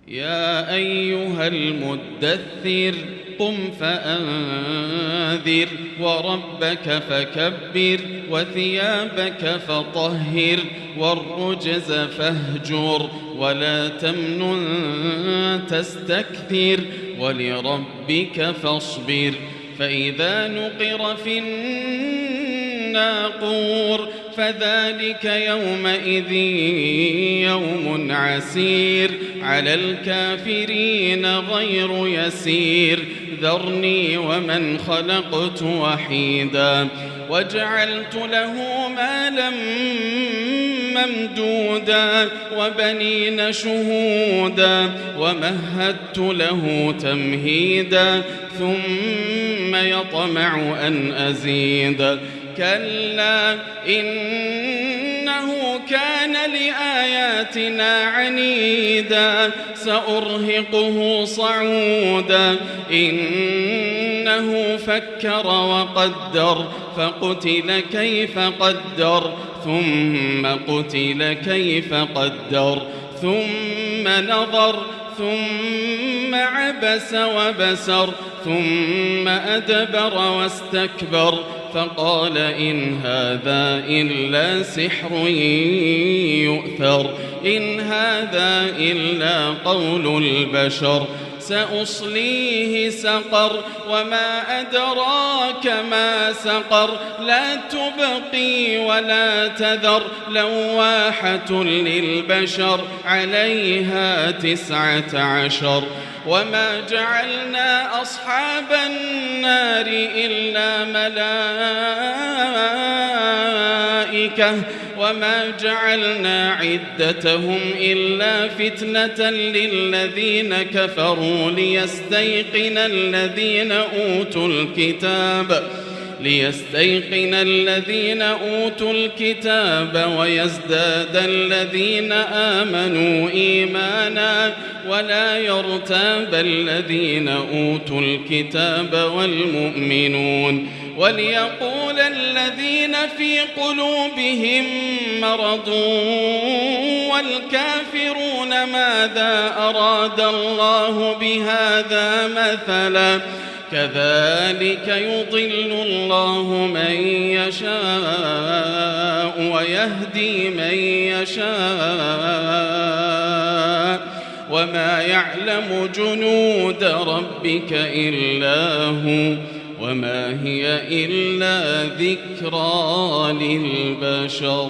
يا أيها المدثر قم فأنذر وربك فكبر وثيابك فطهر والرجز فاهجر ولا تمنن تستكثر ولربك فاصبر فإذا نقر في الناقور فذلك يومئذ يوم عسير على الكافرين غير يسير ذرني ومن خلقت وحيدا وجعلت له مالا ممدودا وبنين شهودا ومهدت له تمهيدا ثم يطمع أن أزيد كلا إنه كان لآياتنا عنيدا سأرهقه صعودا إنه فكر وقدر فقتل كيف قدر ثم قتل كيف قدر ثم نظر ثم عبس وبسر ثم أدبر واستكبر فقال إن هذا إلا سحر يؤثر إن هذا إلا قول البشر سأصليه سقر وما أدراك ما سقر لا تبقي ولا تذر لواحة للبشر عليها 19 وما جعلنا أصحاب النار إلا ملائكة وما جعلنا عدتهم إلا فتنة للذين كفروا ليستيقن الذين أوتوا الكتاب ويزداد الذين آمنوا إيمانا ولا يرتاب الذين أوتوا الكتاب والمؤمنون وليقول الذين في قلوبهم مرض والكافرون ماذا أراد الله بهذا مثلا كذلك يضل الله من يشاء ويهدي من يشاء وما يعلم جنود ربك إلا هو وما هي إلا ذكرى للبشر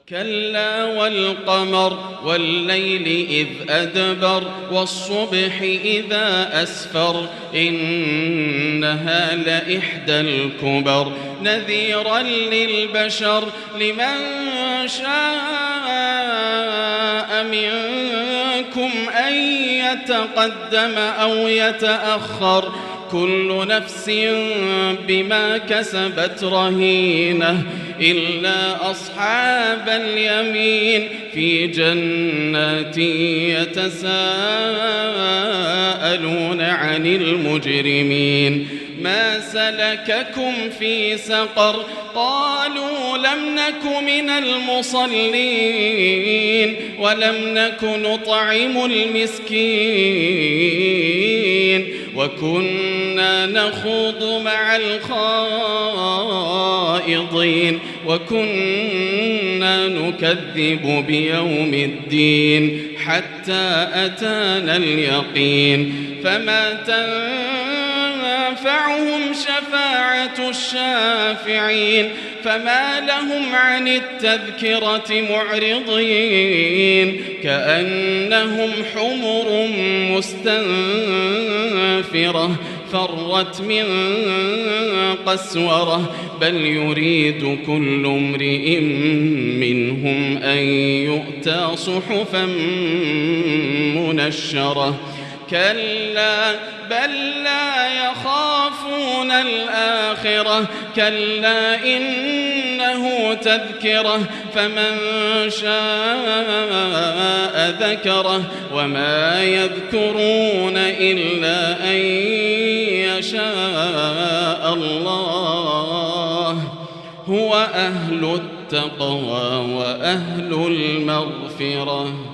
كلا والقمر والليل إذ أدبر والصبح إذا أسفر إنها لإحدى الكبر نذيرا للبشر لمن شاء منكم أن يتقدم أو يتأخر كل نفس بما كسبت رهينة إلا أصحاب اليمين في جنات يتساءلون عن المجرمين ما سلككم في سقر قالوا لم نك من المصلين ولم نك نطعم المسكين وكنا نخوض مع الخائضين وكنا نكذب بيوم الدين حتى أتانا اليقين فما تنفعهم شفاعة الشافعين فما لهم عن التذكرة معرضين كأنهم حمر مستنفرة فرت من قسورة بل يريد كل امرئ منهم أن يؤتى صحفا منشرة كلا بل لا يخافون الآخرة كلا إنه تذكرة فمن شاء ذكره وما يذكرون إلا أن يشاء الله هو أهل التقوى وأهل المغفرة